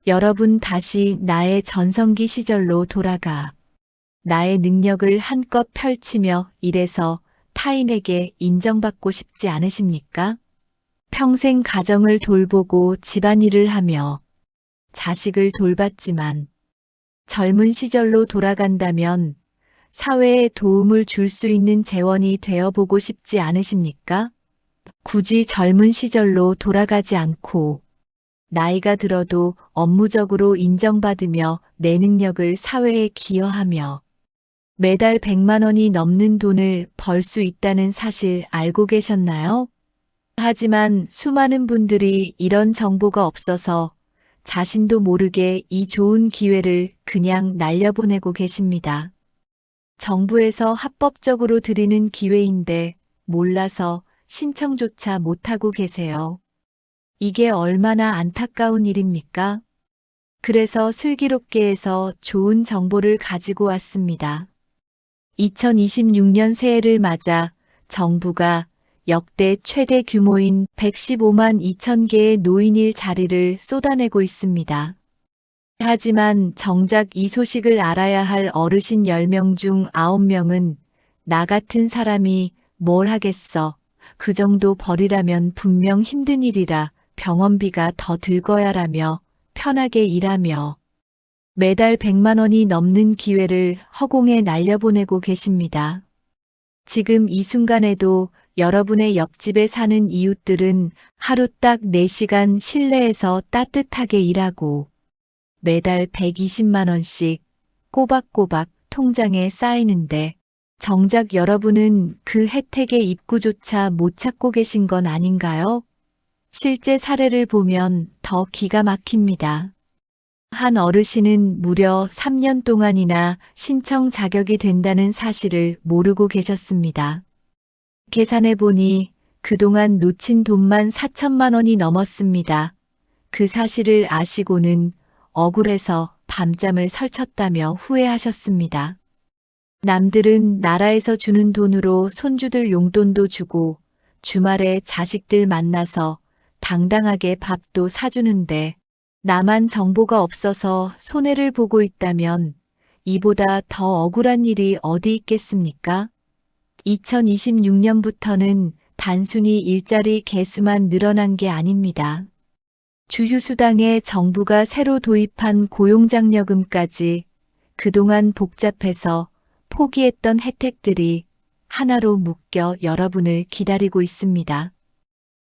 여러분 다시 나의 전성기 시절로 돌아가 나의 능력을 한껏 펼치며 일해서 타인에게 인정받고 싶지 않으십니까? 평생 가정을 돌보고 집안일을 하며 자식을 돌봤지만 젊은 시절로 돌아간다면 사회에 도움을 줄 수 있는 재원이 되어보고 싶지 않으십니까? 굳이 젊은 시절로 돌아가지 않고 나이가 들어도 업무적으로 인정받으며 내 능력을 사회에 기여하며 매달 100만 원이 넘는 돈을 벌 수 있다는 사실 알고 계셨나요? 하지만 수많은 분들이 이런 정보가 없어서 자신도 모르게 이 좋은 기회를 그냥 날려보내고 계십니다. 정부에서 합법적으로 드리는 기회인데 몰라서 신청조차 못하고 계세요. 이게 얼마나 안타까운 일입니까? 그래서 슬기롭게 해서 좋은 정보를 가지고 왔습니다. 2026년 새해를 맞아 정부가 역대 최대 규모인 115만 2천 개의 노인일 자리를 쏟아내고 있습니다. 하지만 정작 이 소식을 알아야 할 어르신 10명 중 9명은 나 같은 사람이 뭘 하겠어. 그 정도 벌이라면 분명 힘든 일이라 병원비가 더 들거야라며 편하게 일하며 매달 100만 원이 넘는 기회를 허공에 날려보내고 계십니다. 지금 이 순간에도 여러분의 옆집에 사는 이웃들은 하루 딱 4시간 실내에서 따뜻하게 일하고 매달 120만 원씩 꼬박꼬박 통장에 쌓이는데 정작 여러분은 그 혜택의 입구조차 못 찾고 계신 건 아닌가요? 실제 사례를 보면 더 기가 막힙니다. 한 어르신은 무려 3년 동안이나 신청 자격이 된다는 사실을 모르고 계셨습니다. 계산해 보니 그동안 놓친 돈만 4천만 원이 넘었습니다. 그 사실을 아시고는 억울해서 밤잠을 설쳤다며 후회하셨습니다. 남들은 나라에서 주는 돈으로 손주들 용돈도 주고 주말에 자식들 만나서 당당하게 밥도 사주는데 나만 정보가 없어서 손해를 보고 있다면 이보다 더 억울한 일이 어디 있겠습니까? 2026년부터는 단순히 일자리 개수만 늘어난 게 아닙니다. 주휴수당에 정부가 새로 도입한 고용장려금까지 그동안 복잡해서 포기했던 혜택들이 하나로 묶여 여러분을 기다리고 있습니다.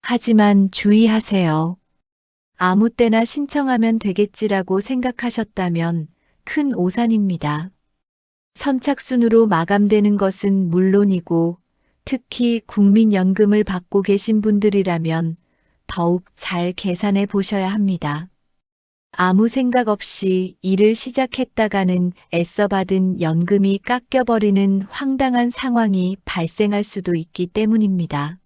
하지만 주의하세요. 아무 때나 신청하면 되겠지라고 생각하셨다면 큰 오산입니다. 선착순으로 마감되는 것은 물론이고 특히 국민연금을 받고 계신 분들이라면 더욱 잘 계산해 보셔야 합니다. 아무 생각 없이 일을 시작했다가는 애써 받은 연금이 깎여버리는 황당한 상황이 발생할 수도 있기 때문입니다.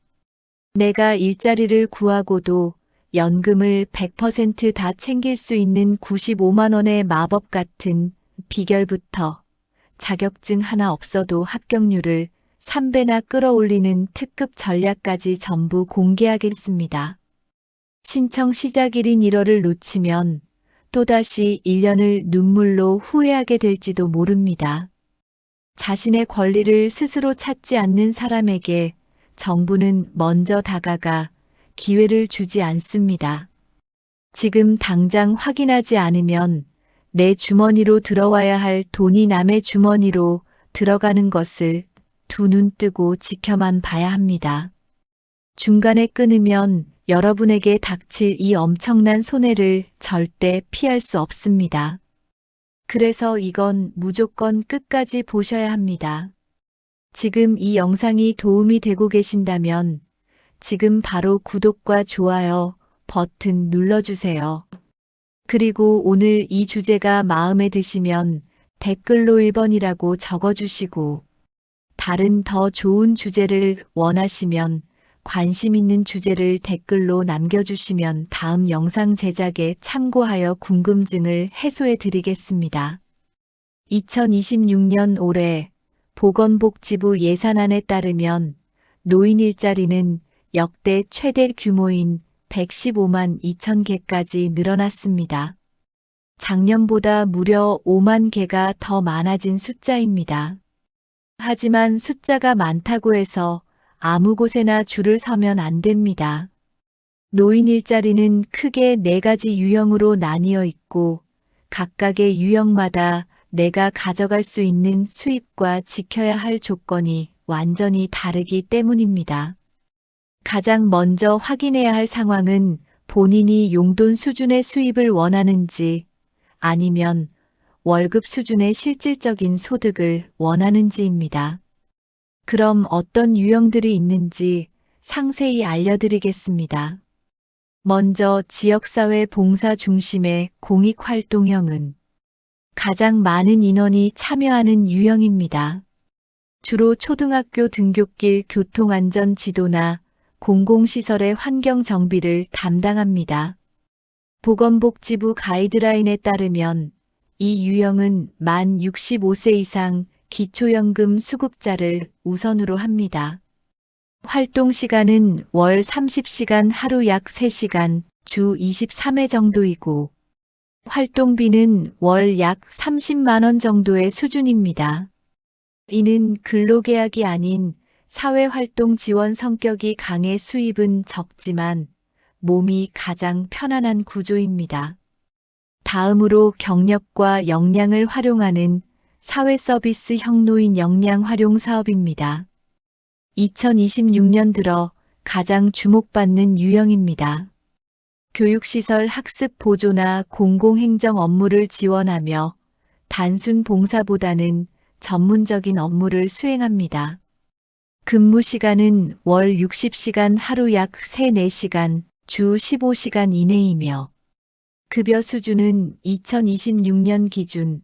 내가 일자리를 구하고도 연금을 100% 챙길 수 있는 95만 원의 마법 같은 비결부터 자격증 하나 없어도 합격률을 3배나 끌어올리는 특급 전략까지 전부 공개하겠습니다. 신청 시작일인 1월을 놓치면 또다시 1년을 눈물로 후회하게 될지도 모릅니다. 자신의 권리를 스스로 찾지 않는 사람에게 정부는 먼저 다가가 기회를 주지 않습니다. 지금 당장 확인하지 않으면 내 주머니로 들어와야 할 돈이 남의 주머니로 들어가는 것을 두 눈 뜨고 지켜만 봐야 합니다. 중간에 끊으면 여러분에게 닥칠 이 엄청난 손해를 절대 피할 수 없습니다. 그래서 이건 무조건 끝까지 보셔야 합니다. 지금 이 영상이 도움이 되고 계신다면 지금 바로 구독과 좋아요 버튼 눌러주세요. 그리고 오늘 이 주제가 마음에 드시면 댓글로 1번이라고 적어주시고 다른 더 좋은 주제를 원하시면 관심 있는 주제를 댓글로 남겨주시면 다음 영상 제작에 참고하여 궁금증을 해소해 드리겠습니다. 2026년 올해 보건복지부 예산안에 따르면 노인 일자리는 역대 최대 규모인 115만 2천 개까지 늘어났습니다. 작년보다 무려 5만 개가 더 많아진 숫자입니다. 하지만 숫자가 많다고 해서 아무 곳에나 줄을 서면 안 됩니다. 노인 일자리는 크게 4가지 유형으로 나뉘어 있고 각각의 유형마다 내가 가져갈 수 있는 수입과 지켜야 할 조건이 완전히 다르기 때문입니다. 가장 먼저 확인해야 할 상황은 본인이 용돈 수준의 수입을 원하는지 아니면 월급 수준의 실질적인 소득을 원하는지입니다. 그럼 어떤 유형들이 있는지 상세히 알려드리겠습니다. 먼저 지역사회 봉사 중심의 공익활동형은 가장 많은 인원이 참여하는 유형입니다. 주로 초등학교 등굣길 교통안전 지도나 공공시설의 환경 정비를 담당합니다. 보건복지부 가이드라인에 따르면 이 유형은 만 65세 이상 기초연금 수급자를 우선으로 합니다. 활동 시간은 월 30시간 하루 약 3시간, 주 23회 정도이고 활동비는 월 약 30만 원 정도의 수준입니다. 이는 근로계약이 아닌 사회활동 지원 성격이 강해 수입은 적지만 몸이 가장 편안한 구조입니다. 다음으로 경력과 역량을 활용하는 사회서비스 형노인 역량 활용 사업입니다. 2026년 들어 가장 주목받는 유형입니다. 교육시설 학습 보조나 공공행정 업무를 지원하며 단순 봉사보다는 전문적인 업무를 수행합니다. 근무 시간은 월 60시간 하루 약 3, 4시간, 주 15시간 이내이며 급여 수준은 2026년 기준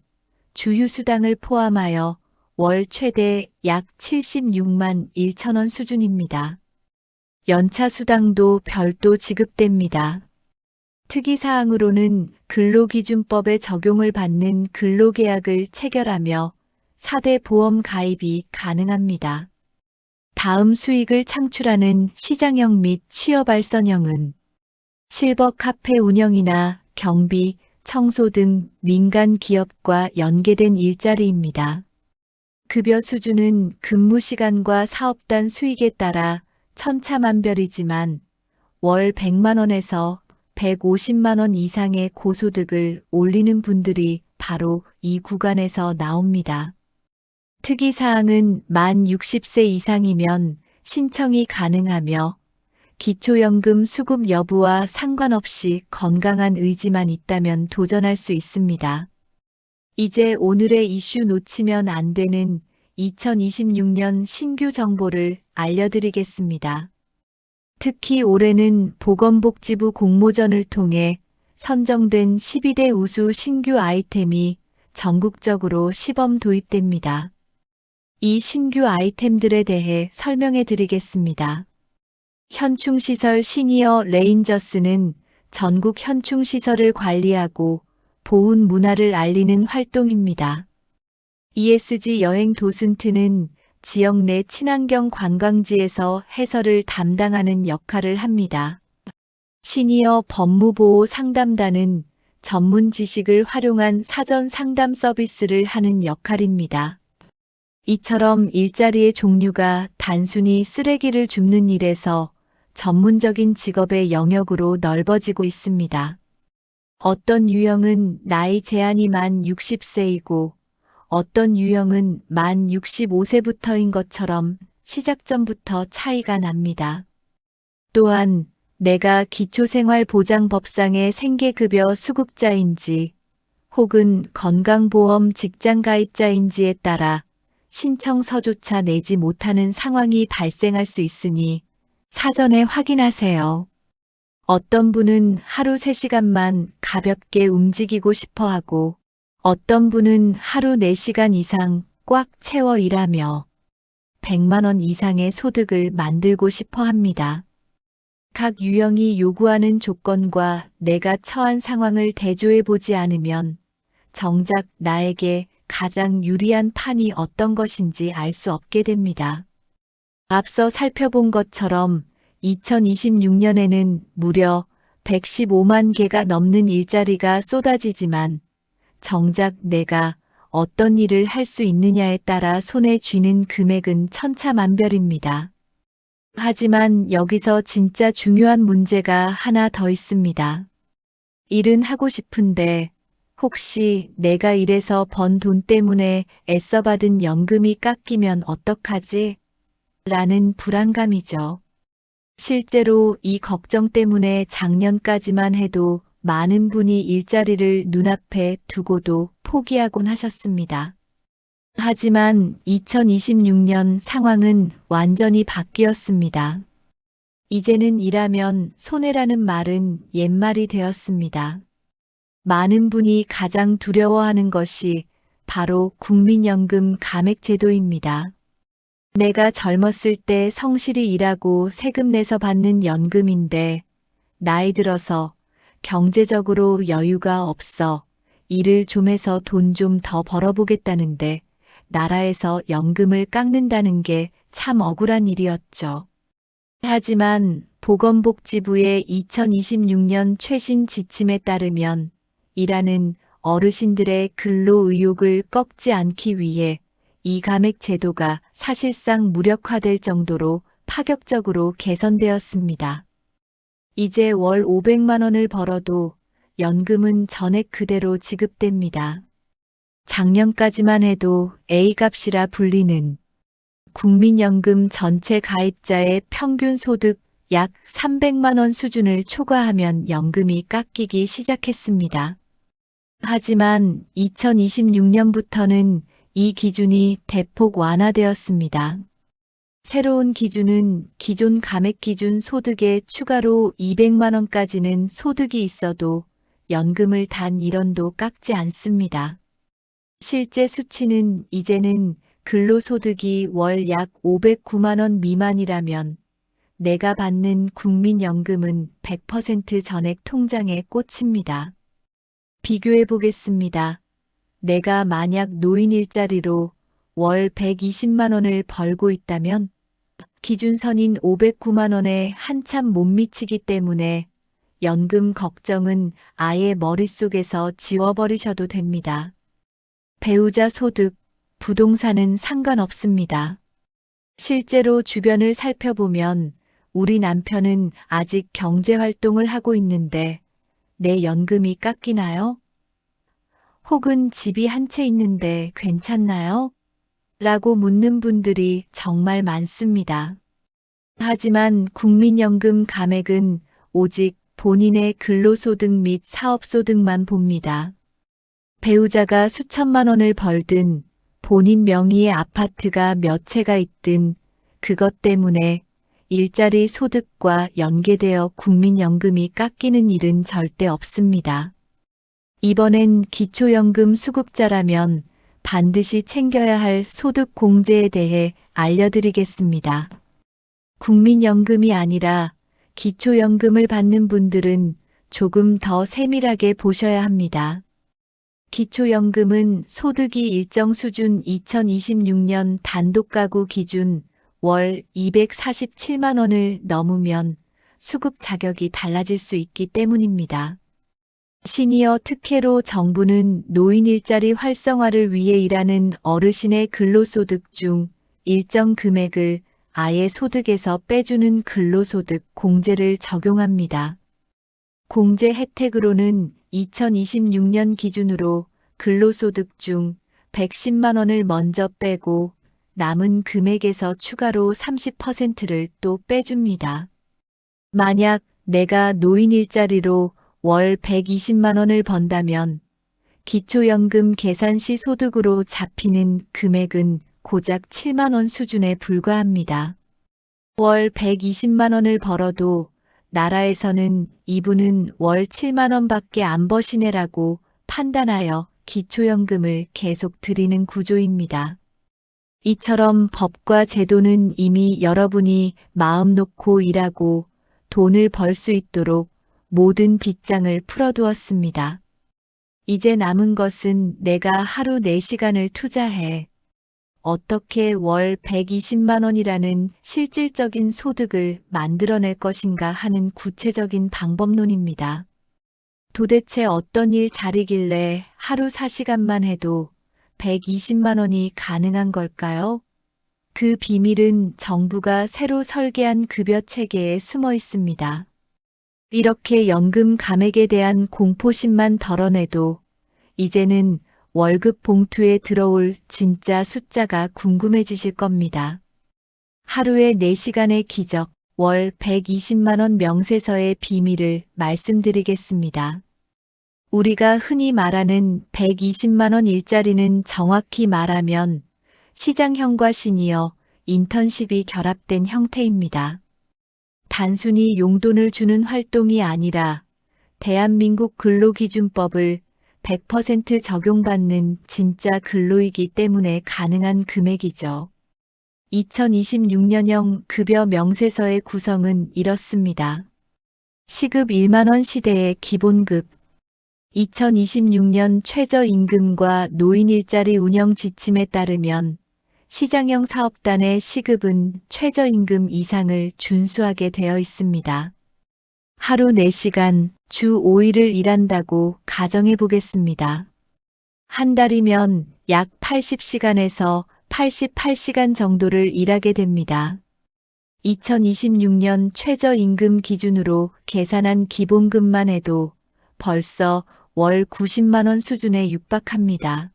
주휴수당을 포함하여 월 최대 약 76만 1천 원 수준입니다. 연차 수당도 별도 지급됩니다. 특이사항으로는 근로기준법의 적용을 받는 근로계약을 체결하며 4대 보험 가입이 가능합니다. 다음 수익을 창출하는 시장형 및 취업알선형은 실버 카페 운영이나 경비, 청소 등 민간 기업과 연계된 일자리입니다. 급여 수준은 근무 시간과 사업단 수익에 따라 천차만별이지만 월 100만 원에서 150만 원 이상의 고소득을 올리는 분들이 바로 이 구간에서 나옵니다. 특이사항은 만 60세 이상이면 신청이 가능하며 기초연금 수급 여부와 상관없이 건강한 의지만 있다면 도전할 수 있습니다. 이제 오늘의 이슈 놓치면 안 되는 2026년 신규 정보를 알려드리겠습니다. 특히 올해는 보건복지부 공모전을 통해 선정된 12대 우수 신규 아이템이 전국적으로 시범 도입됩니다. 이 신규 아이템들에 대해 설명해 드리겠습니다. 현충시설 시니어 레인저스는 전국 현충시설을 관리하고 보훈 문화를 알리는 활동입니다. ESG 여행 도슨트는 지역 내 친환경 관광지에서 해설을 담당하는 역할을 합니다. 시니어 법무보호 상담단은 전문 지식을 활용한 사전 상담 서비스를 하는 역할입니다. 이처럼 일자리의 종류가 단순히 쓰레기를 줍는 일에서 전문적인 직업의 영역으로 넓어지고 있습니다. 어떤 유형은 나이 제한이 만 60세이고 어떤 유형은 만 65세부터인 것처럼 시작점부터 차이가 납니다. 또한 내가 기초생활보장법상의 생계급여 수급자인지 혹은 건강보험 직장가입자인지에 따라 신청서조차 내지 못하는 상황이 발생할 수 있으니 사전에 확인하세요. 어떤 분은 하루 3시간만 가볍게 움직이고 싶어 하고 어떤 분은 하루 4시간 이상 꽉 채워 일하며 100만 원 이상의 소득을 만들고 싶어 합니다. 각 유형이 요구하는 조건과 내가 처한 상황을 대조해 보지 않으면 정작 나에게 가장 유리한 판이 어떤 것인지 알 수 없게 됩니다. 앞서 살펴본 것처럼 2026년에는 무려 115만 개가 넘는 일자리가 쏟아지지만 정작 내가 어떤 일을 할 수 있느냐에 따라 손에 쥐는 금액은 천차만별입니다. 하지만 여기서 진짜 중요한 문제가 하나 더 있습니다. 일은 하고 싶은데 혹시 내가 일해서 번 돈 때문에 애써 받은 연금이 깎이면 어떡하지? 라는 불안감이죠. 실제로 이 걱정 때문에 작년까지만 해도 많은 분이 일자리를 눈앞에 두고도 포기하곤 하셨습니다. 하지만 2026년 상황은 완전히 바뀌었습니다. 이제는 일하면 손해라는 말은 옛말이 되었습니다. 많은 분이 가장 두려워하는 것이 바로 국민연금 감액제도입니다. 내가 젊었을 때 성실히 일하고 세금 내서 받는 연금인데 나이 들어서 경제적으로 여유가 없어 일을 좀 해서 돈 좀 더 벌어보겠다는데 나라에서 연금을 깎는다는 게 참 억울한 일이었죠. 하지만 보건복지부의 2026년 최신 지침에 따르면 일하는 어르신들의 근로 의욕을 꺾지 않기 위해 이 감액 제도가 사실상 무력화될 정도로 파격적으로 개선되었습니다. 이제 월 500만 원을 벌어도 연금은 전액 그대로 지급됩니다. 작년까지만 해도 A값이라 불리는 국민연금 전체 가입자의 평균 소득 약 300만 원 수준을 초과하면 연금이 깎이기 시작했습니다. 하지만 2026년부터는 이 기준이 대폭 완화되었습니다. 새로운 기준은 기존 감액 기준 소득에 추가로 200만 원까지는 소득이 있어도 연금을 단 1원도 깎지 않습니다. 실제 수치는 이제는 근로소득이 월 약 509만 원 미만이라면 내가 받는 국민연금은 100% 전액 통장에 꽂힙니다. 비교해 보겠습니다. 내가 만약 노인 일자리로 월 120만 원을 벌고 있다면 기준선인 509만 원에 한참 못 미치기 때문에 연금 걱정은 아예 머릿속에서 지워버리셔도 됩니다. 배우자 소득, 부동산은 상관없습니다. 실제로 주변을 살펴보면 우리 남편은 아직 경제활동을 하고 있는데 내 연금이 깎이나요? 혹은 집이 한 채 있는데 괜찮나요? 라고 묻는 분들이 정말 많습니다. 하지만 국민연금 감액은 오직 본인의 근로소득 및 사업소득만 봅니다. 배우자가 수천만 원을 벌든 본인 명의의 아파트가 몇 채가 있든 그것 때문에 일자리 소득과 연계되어 국민연금이 깎이는 일은 절대 없습니다. 이번엔 기초연금 수급자라면 반드시 챙겨야 할 소득 공제에 대해 알려드리겠습니다. 국민연금이 아니라 기초연금을 받는 분들은 조금 더 세밀하게 보셔야 합니다. 기초연금은 소득이 일정 수준 2026년 단독가구 기준 월 247만 원을 넘으면 수급 자격이 달라질 수 있기 때문입니다. 시니어 특혜로 정부는 노인 일자리 활성화를 위해 일하는 어르신의 근로소득 중 일정 금액을 아예 소득에서 빼주는 근로소득 공제를 적용합니다. 공제 혜택으로는 2026년 기준으로 근로소득 중 110만 원을 먼저 빼고 남은 금액에서 추가로 30%를 또 빼줍니다. 만약 내가 노인 일자리로 월 120만 원을 번다면 기초연금 계산 시 소득으로 잡히는 금액은 고작 7만 원 수준에 불과합니다. 월 120만 원을 벌어도 나라에서는 이분은 월 7만 원밖에 안 버시네라고 판단하여 기초연금을 계속 드리는 구조입니다. 이처럼 법과 제도는 이미 여러분이 마음 놓고 일하고 돈을 벌 수 있도록 모든 빗장을 풀어두었습니다. 이제 남은 것은 내가 하루 4시간을 투자해 어떻게 월 120만 원이라는 실질적인 소득을 만들어낼 것인가 하는 구체적인 방법론입니다. 도대체 어떤 일 잘이길래 하루 4시간만 해도 120만 원이 가능한 걸까요? 그 비밀은 정부가 새로 설계한 급여 체계에 숨어 있습니다. 이렇게 연금 감액에 대한 공포심만 덜어내도 이제는 월급 봉투에 들어올 진짜 숫자가 궁금해지실 겁니다. 하루에 4시간의 기적, 월 120만 원 명세서의 비밀을 말씀드리겠습니다. 우리가 흔히 말하는 120만 원 일자리는 정확히 말하면 시장형과 시니어, 인턴십이 결합된 형태입니다. 단순히 용돈을 주는 활동이 아니라 대한민국 근로기준법을 100% 적용받는 진짜 근로이기 때문에 가능한 금액이죠. 2026년형 급여 명세서의 구성은 이렇습니다. 시급 1만 원 시대의 기본급, 2026년 최저임금과 노인 일자리 운영 지침에 따르면 시장형 사업단의 시급은 최저임금 이상을 준수하게 되어 있습니다. 하루 4시간, 주 5일을 일한다고 가정해 보겠습니다. 한 달이면 약 80시간에서 88시간 정도를 일하게 됩니다. 2026년 최저임금 기준으로 계산한 기본급만 해도 벌써 월 90만 원 수준에 육박합니다.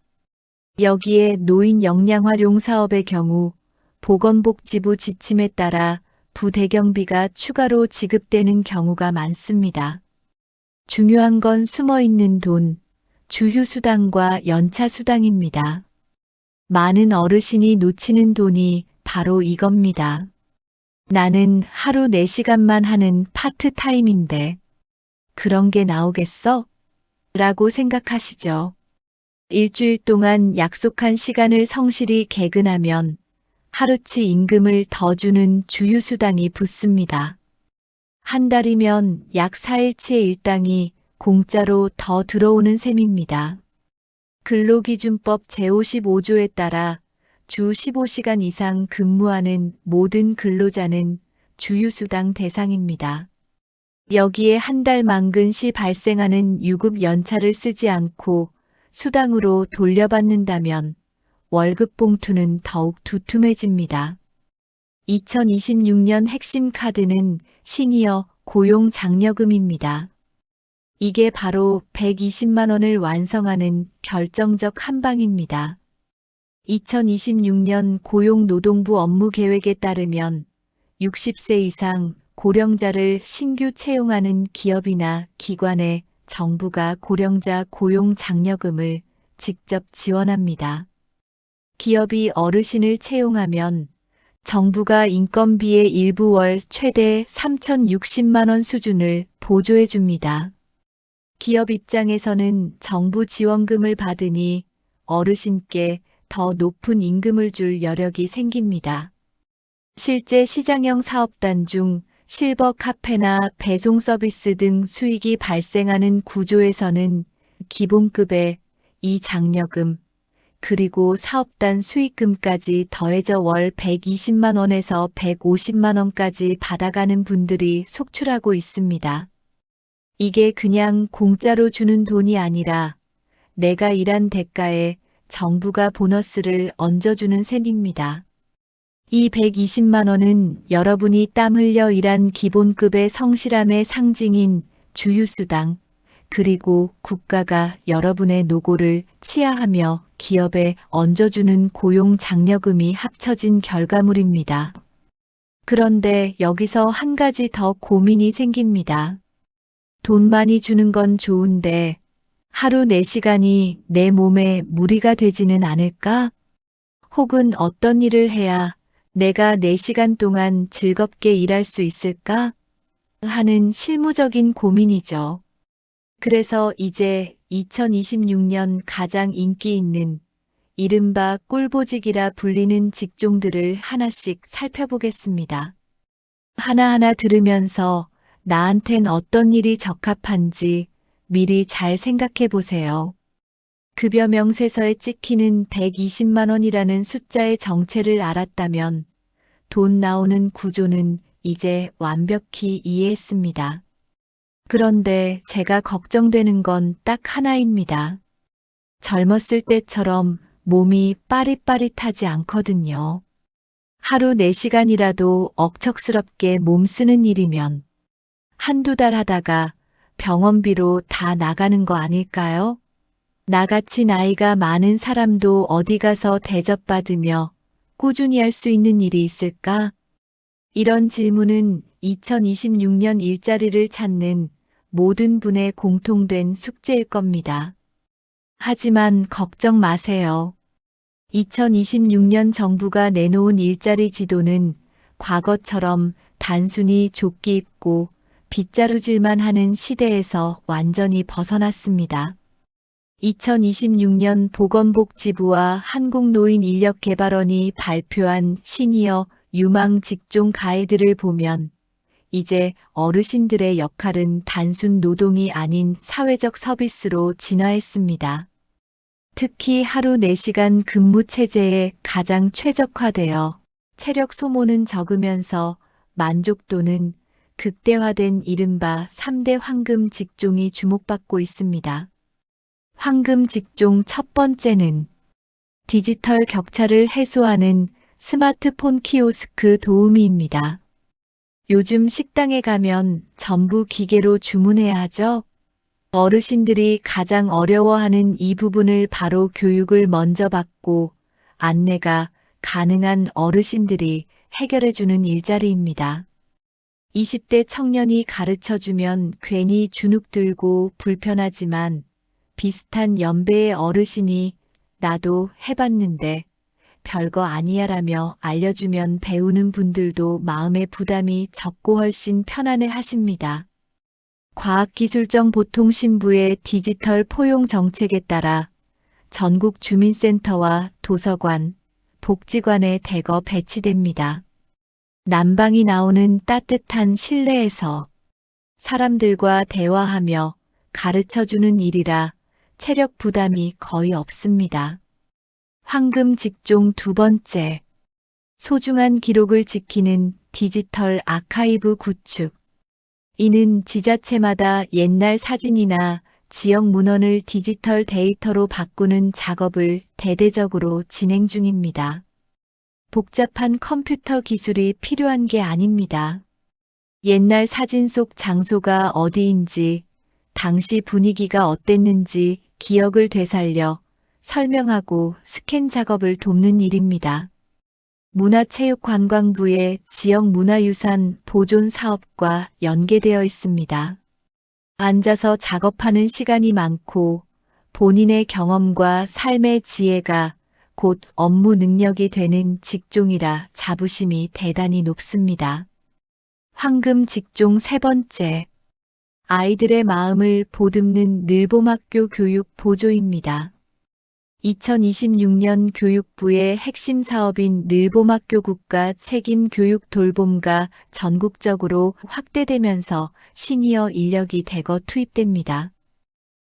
여기에 노인 역량활용 사업의 경우 보건복지부 지침에 따라 부대경비가 추가로 지급되는 경우가 많습니다. 중요한 건 숨어있는 돈, 주휴수당과 연차수당입니다. 많은 어르신이 놓치는 돈이 바로 이겁니다. 나는 하루 4시간만 하는 파트타임인데 그런 게 나오겠어? 라고 생각하시죠. 일주일 동안 약속한 시간을 성실히 개근하면 하루치 임금을 더 주는 주휴수당이 붙습니다. 한 달이면 약 4일치의 일당이 공짜로 더 들어오는 셈입니다. 근로기준법 제55조에 따라 주 15시간 이상 근무하는 모든 근로자는 주휴수당 대상입니다. 여기에 한 달 만근 시 발생하는 유급 연차를 쓰지 않고 수당으로 돌려받는다면 월급 봉투는 더욱 두툼해집니다. 2026년 핵심 카드는 시니어 고용 장려금입니다. 이게 바로 120만 원을 완성하는 결정적 한방입니다. 2026년 고용노동부 업무계획에 따르면 60세 이상 고령자를 신규 채용하는 기업이나 기관에 정부가 고령자 고용 장려금을 직접 지원합니다. 기업이 어르신을 채용하면 정부가 인건비의 일부 월 최대 3,060만 원 수준을 보조해 줍니다. 기업 입장에서는 정부 지원금을 받으니 어르신께 더 높은 임금을 줄 여력이 생깁니다. 실제 시장형 사업단 중 실버 카페나 배송 서비스 등 수익이 발생하는 구조에서는 기본급에 이 장려금, 그리고 사업단 수익금까지 더해져 월 120만 원에서 150만 원까지 받아가는 분들이 속출하고 있습니다. 이게 그냥 공짜로 주는 돈이 아니라 내가 일한 대가에 정부가 보너스를 얹어주는 셈입니다. 이 120만 원은 여러분이 땀 흘려 일한 기본급의 성실함의 상징인 주휴수당, 그리고 국가가 여러분의 노고를 치하하며 기업에 얹어주는 고용 장려금이 합쳐진 결과물입니다. 그런데 여기서 한 가지 더 고민이 생깁니다. 돈 많이 주는 건 좋은데 하루 4시간이 내 몸에 무리가 되지는 않을까? 혹은 어떤 일을 해야 내가 4시간 동안 즐겁게 일할 수 있을까? 하는 실무적인 고민이죠. 그래서 이제 2026년 가장 인기 있는 이른바 꿀보직이라 불리는 직종들을 하나씩 살펴보겠습니다. 하나하나 들으면서 나한텐 어떤 일이 적합한지 미리 잘 생각해 보세요. 급여 명세서에 찍히는 120만 원이라는 숫자의 정체를 알았다면 돈 나오는 구조는 이제 완벽히 이해했습니다. 그런데 제가 걱정되는 건 딱 하나입니다. 젊었을 때처럼 몸이 빠릿빠릿하지 않거든요. 하루 4시간이라도 억척스럽게 몸 쓰는 일이면 한두 달 하다가 병원비로 다 나가는 거 아닐까요? 나같이 나이가 많은 사람도 어디 가서 대접받으며 꾸준히 할 수 있는 일이 있을까? 이런 질문은 2026년 일자리를 찾는 모든 분의 공통된 숙제일 겁니다. 하지만 걱정 마세요. 2026년 정부가 내놓은 일자리 지도는 과거처럼 단순히 조끼 입고 빗자루질만 하는 시대에서 완전히 벗어났습니다. 2026년 보건복지부와 한국노인인력개발원이 발표한 시니어 유망 직종 가이드를 보면 이제 어르신들의 역할은 단순 노동이 아닌 사회적 서비스로 진화했습니다. 특히 하루 4시간 근무 체제에 가장 최적화되어 체력 소모는 적으면서 만족도는 극대화된 이른바 3대 황금 직종이 주목받고 있습니다. 황금 직종 첫 번째는 디지털 격차를 해소하는 스마트폰 키오스크 도우미입니다. 요즘 식당에 가면 전부 기계로 주문해야 하죠? 어르신들이 가장 어려워하는 이 부분을 바로 교육을 먼저 받고 안내가 가능한 어르신들이 해결해주는 일자리입니다. 20대 청년이 가르쳐주면 괜히 주눅 들고 불편하지만 비슷한 연배의 어르신이 나도 해봤는데 별거 아니야라며 알려주면 배우는 분들도 마음의 부담이 적고 훨씬 편안해 하십니다. 과학기술정보통신부의 디지털 포용 정책에 따라 전국 주민센터와 도서관, 복지관에 대거 배치됩니다. 난방이 나오는 따뜻한 실내에서 사람들과 대화하며 가르쳐주는 일이라 체력 부담이 거의 없습니다. 황금 직종 두 번째, 소중한 기록을 지키는 디지털 아카이브 구축. 이는 지자체마다 옛날 사진이나 지역 문헌을 디지털 데이터로 바꾸는 작업을 대대적으로 진행 중입니다. 복잡한 컴퓨터 기술이 필요한 게 아닙니다. 옛날 사진 속 장소가 어디인지, 당시 분위기가 어땠는지 기억을 되살려 설명하고 스캔 작업을 돕는 일입니다. 문화체육관광부의 지역문화유산 보존 사업과 연계되어 있습니다. 앉아서 작업하는 시간이 많고 본인의 경험과 삶의 지혜가 곧 업무 능력이 되는 직종이라 자부심이 대단히 높습니다. 황금 직종 세 번째, 아이들의 마음을 보듬는 늘봄학교 교육 보조입니다. 2026년 교육부의 핵심 사업인 늘봄학교 국가 책임 교육 돌봄가 전국적으로 확대되면서 시니어 인력이 대거 투입됩니다.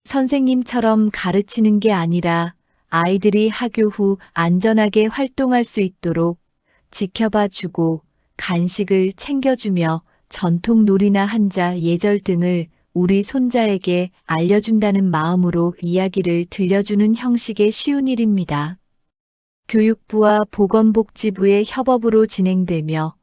선생님처럼 가르치는 게 아니라 아이들이 학교 후 안전하게 활동할 수 있도록 지켜봐 주고 간식을 챙겨주며 전통 놀이나 한자, 예절 등을 우리 손자에게 알려준다는 마음으로 이야기를 들려주는 형식의 쉬운 일입니다. 교육부와 보건복지부의 협업으로 진행되며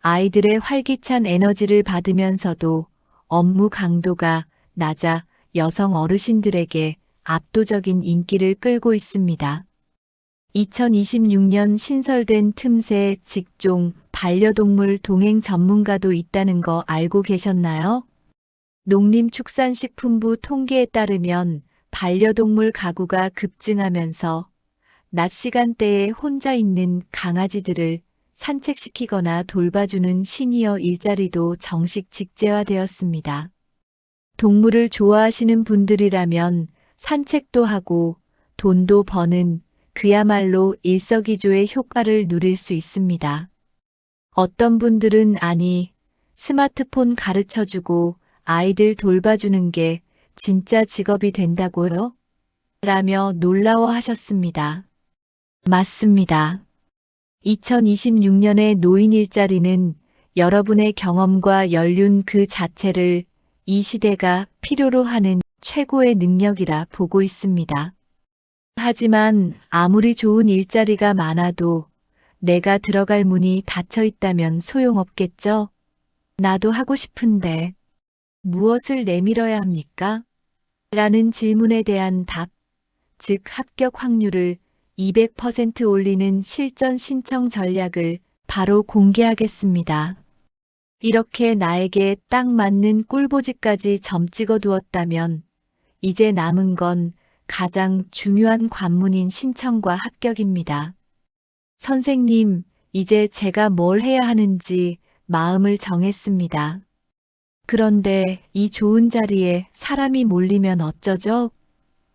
아이들의 활기찬 에너지를 받으면서도 업무 강도가 낮아 여성 어르신들에게 압도적인 인기를 끌고 있습니다. 2026년 신설된 틈새 직종 반려동물 동행 전문가도 있다는 거 알고 계셨나요? 농림축산식품부 통계에 따르면 반려동물 가구가 급증하면서 낮 시간대에 혼자 있는 강아지들을 산책시키거나 돌봐주는 시니어 일자리도 정식 직제화되었습니다. 동물을 좋아하시는 분들이라면 산책도 하고 돈도 버는 그야말로 일석이조의 효과를 누릴 수 있습니다. 어떤 분들은 아니, 스마트폰 가르쳐주고 아이들 돌봐주는 게 진짜 직업이 된다고요? 라며 놀라워하셨습니다. 맞습니다. 2026년의 노인 일자리는 여러분의 경험과 연륜 그 자체를 이 시대가 필요로 하는 최고의 능력이라 보고 있습니다. 하지만 아무리 좋은 일자리가 많아도 내가 들어갈 문이 닫혀 있다면 소용없겠죠? 나도 하고 싶은데 무엇을 내밀어야 합니까? 라는 질문에 대한 답, 즉 합격 확률을 200% 올리는 실전 신청 전략을 바로 공개하겠습니다. 이렇게 나에게 딱 맞는 꿀보직까지 점 찍어 두었다면 이제 남은 건 가장 중요한 관문인 신청과 합격입니다. 선생님, 이제 제가 뭘 해야 하는지 마음을 정했습니다. 그런데 이 좋은 자리에 사람이 몰리면 어쩌죠?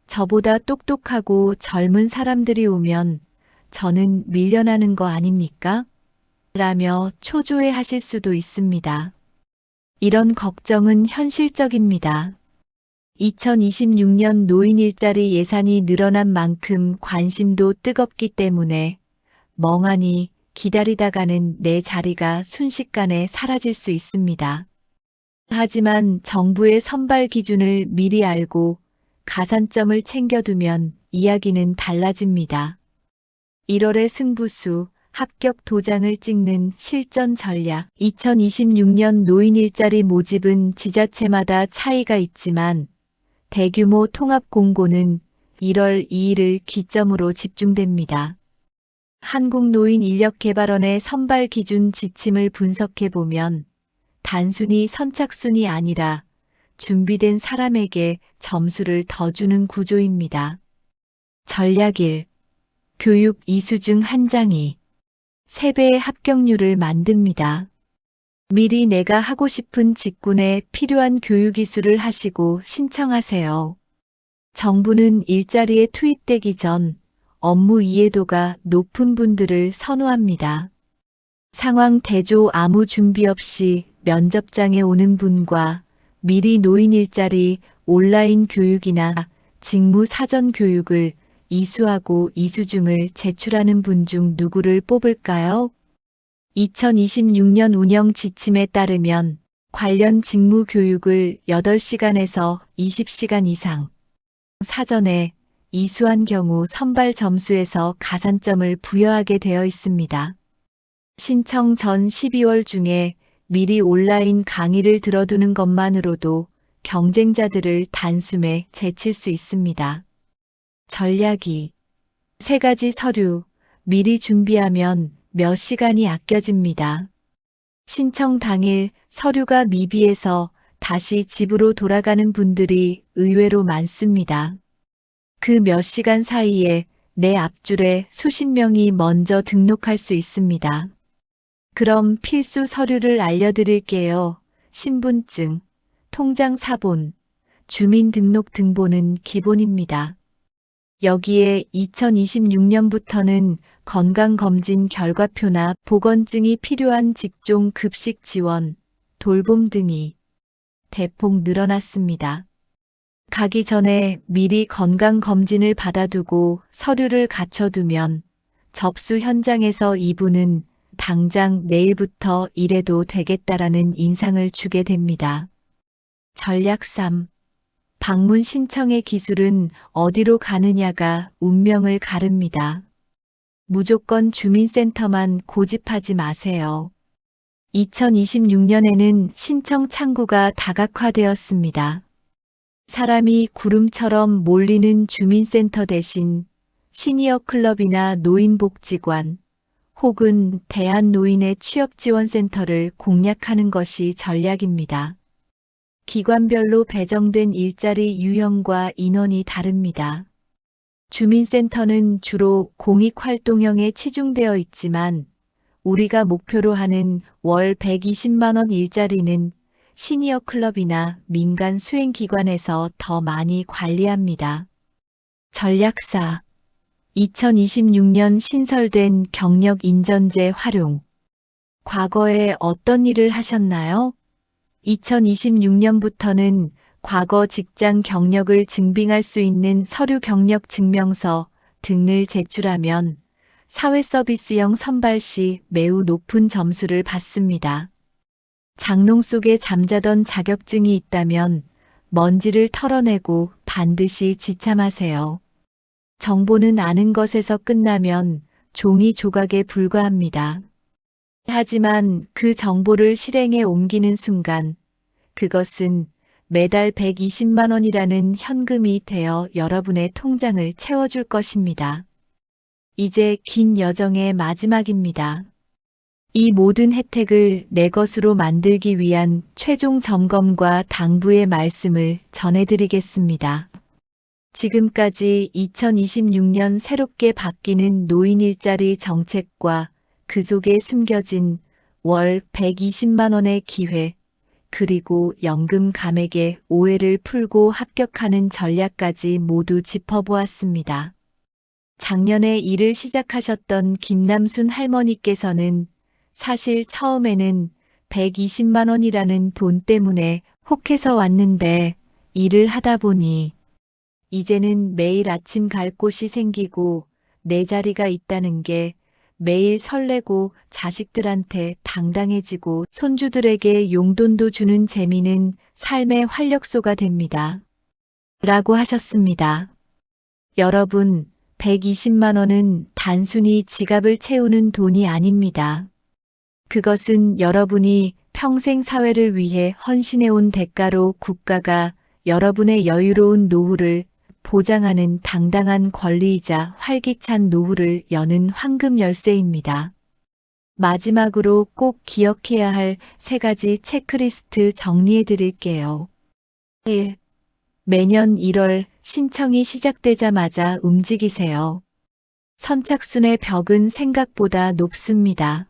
저보다 똑똑하고 젊은 사람들이 오면 저는 밀려나는 거 아닙니까? 라며 초조해 하실 수도 있습니다. 이런 걱정은 현실적입니다. 2026년 노인 일자리 예산이 늘어난 만큼 관심도 뜨겁기 때문에 멍하니 기다리다가는 내 자리가 순식간에 사라질 수 있습니다. 하지만 정부의 선발 기준을 미리 알고 가산점을 챙겨두면 이야기는 달라집니다. 1월의 승부수, 합격 도장을 찍는 실전 전략. 2026년 노인 일자리 모집은 지자체마다 차이가 있지만 대규모 통합 공고는 1월 2일을 기점으로 집중됩니다. 한국노인인력개발원의 선발 기준 지침을 분석해 보면 단순히 선착순이 아니라 준비된 사람에게 점수를 더 주는 구조입니다. 전략 1. 교육 이수 중 한 장이 3배의 합격률을 만듭니다. 미리 내가 하고 싶은 직군에 필요한 교육 이수를 하시고 신청하세요. 정부는 일자리에 투입되기 전 업무 이해도가 높은 분들을 선호합니다. 상황 대조 아무 준비 없이 면접장에 오는 분과 미리 노인 일자리 온라인 교육이나 직무 사전 교육을 이수하고 이수증을 제출하는 분 중 누구를 뽑을까요? 2026년 운영 지침에 따르면 관련 직무 교육을 8시간에서 20시간 이상 사전에 이수한 경우 선발 점수에서 가산점을 부여하게 되어 있습니다. 신청 전 12월 중에 미리 온라인 강의를 들어두는 것만으로도 경쟁자들을 단숨에 제칠 수 있습니다. 전략 2. 3가지 서류, 미리 준비하면 몇 시간이 아껴집니다. 신청 당일 서류가 미비해서 다시 집으로 돌아가는 분들이 의외로 많습니다. 그 몇 시간 사이에 내 앞줄에 수십 명이 먼저 등록할 수 있습니다. 그럼 필수 서류를 알려드릴게요. 신분증, 통장 사본, 주민등록 등본은 기본입니다. 여기에 2026년부터는 건강검진 결과표나 보건증이 필요한 직종 급식 지원, 돌봄 등이 대폭 늘어났습니다. 가기 전에 미리 건강검진을 받아두고 서류를 갖춰두면 접수 현장에서 이분은 당장 내일부터 일해도 되겠다라는 인상을 주게 됩니다. 전략 3. 방문 신청의 기술은 어디로 가느냐가 운명을 가릅니다. 무조건 주민센터만 고집하지 마세요. 2026년에는 신청 창구가 다각화되었습니다. 사람이 구름처럼 몰리는 주민센터 대신 시니어 클럽이나 노인복지관 혹은 대한노인의 취업지원센터를 공략하는 것이 전략입니다. 기관별로 배정된 일자리 유형과 인원이 다릅니다. 주민센터는 주로 공익활동형에 치중되어 있지만 우리가 목표로 하는 월 120만 원 일자리는 시니어 클럽이나 민간 수행기관에서 더 많이 관리합니다. 전략 4. 2026년 신설된 경력인전제 활용. 과거에 어떤 일을 하셨나요? 2026년부터는 과거 직장 경력을 증빙할 수 있는 서류 경력 증명서 등을 제출하면 사회서비스형 선발 시 매우 높은 점수를 받습니다. 장롱 속에 잠자던 자격증이 있다면 먼지를 털어내고 반드시 지참하세요. 정보는 아는 것에서 끝나면 종이 조각에 불과합니다. 하지만 그 정보를 실행에 옮기는 순간 그것은 매달 120만 원이라는 현금이 되어 여러분의 통장을 채워줄 것입니다. 이제 긴 여정의 마지막입니다. 이 모든 혜택을 내 것으로 만들기 위한 최종 점검과 당부의 말씀을 전해드리겠습니다. 지금까지 2026년 새롭게 바뀌는 노인 일자리 정책과 그 속에 숨겨진 월 120만 원의 기회, 그리고 연금 감액의 오해를 풀고 합격하는 전략까지 모두 짚어보았습니다. 작년에 일을 시작하셨던 김남순 할머니께서는 사실 처음에는 120만 원이라는 돈 때문에 혹해서 왔는데 일을 하다 보니 이제는 매일 아침 갈 곳이 생기고 내 자리가 있다는 게 매일 설레고 자식들한테 당당해지고 손주들에게 용돈도 주는 재미는 삶의 활력소가 됩니다. 라고 하셨습니다. 여러분, 120만 원은 단순히 지갑을 채우는 돈이 아닙니다. 그것은 여러분이 평생 사회를 위해 헌신해온 대가로 국가가 여러분의 여유로운 노후를 보장하는 당당한 권리이자 활기찬 노후를 여는 황금 열쇠입니다. 마지막으로 꼭 기억해야 할 3가지 체크리스트 정리해 드릴게요. 1. 매년 1월 신청이 시작되자마자 움직이세요. 선착순의 벽은 생각보다 높습니다.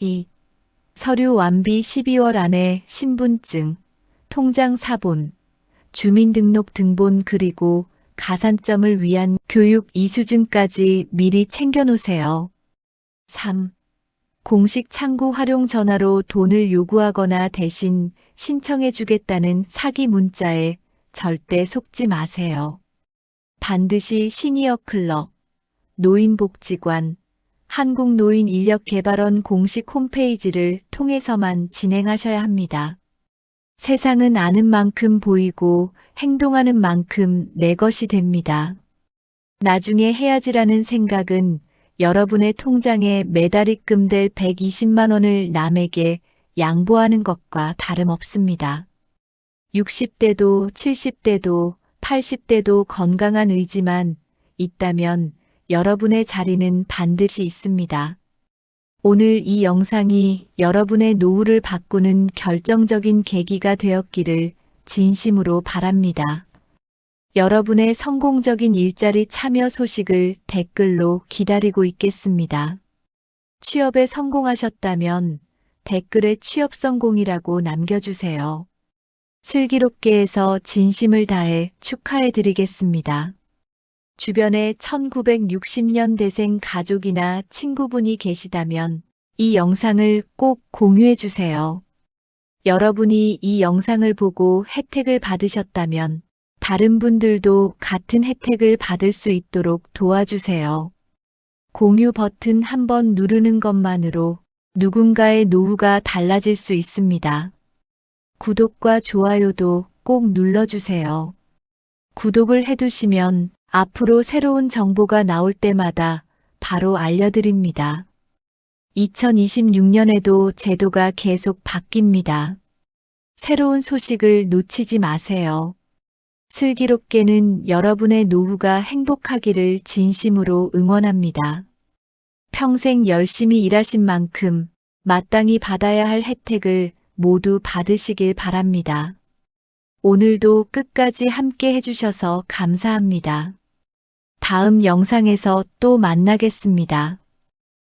2. 서류 완비 12월 안에 신분증, 통장 사본, 주민등록 등본 그리고 가산점을 위한 교육 이수증까지 미리 챙겨놓으세요. 3. 공식 창구 활용 전화로 돈을 요구하거나 대신 신청해주겠다는 사기 문자에 절대 속지 마세요. 반드시 시니어 클럽, 노인복지관, 한국노인인력개발원 공식 홈페이지를 통해서만 진행하셔야 합니다. 세상은 아는 만큼 보이고 행동하는 만큼 내 것이 됩니다. 나중에 해야지라는 생각은 여러분의 통장에 매달 입금될 120만 원을 남에게 양보하는 것과 다름없습니다. 60대도 70대도 80대도 건강한 의지만 있다면 여러분의 자리는 반드시 있습니다. 오늘 이 영상이 여러분의 노후를 바꾸는 결정적인 계기가 되었기를 진심으로 바랍니다. 여러분의 성공적인 일자리 참여 소식을 댓글로 기다리고 있겠습니다. 취업에 성공하셨다면 댓글에 취업 성공이라고 남겨주세요. 슬기롭게에서 진심을 다해 축하해 드리겠습니다. 주변에 1960년대생 가족이나 친구분이 계시다면 이 영상을 꼭 공유해 주세요. 여러분이 이 영상을 보고 혜택을 받으셨다면 다른 분들도 같은 혜택을 받을 수 있도록 도와주세요. 공유 버튼 한번 누르는 것만으로 누군가의 노후가 달라질 수 있습니다. 구독과 좋아요도 꼭 눌러주세요. 구독을 해두시면 앞으로 새로운 정보가 나올 때마다 바로 알려드립니다. 2026년에도 제도가 계속 바뀝니다. 새로운 소식을 놓치지 마세요. 슬기롭게는 여러분의 노후가 행복하기를 진심으로 응원합니다. 평생 열심히 일하신 만큼 마땅히 받아야 할 혜택을 모두 받으시길 바랍니다. 오늘도 끝까지 함께 해주셔서 감사합니다. 다음 영상에서 또 만나겠습니다.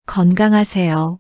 건강하세요.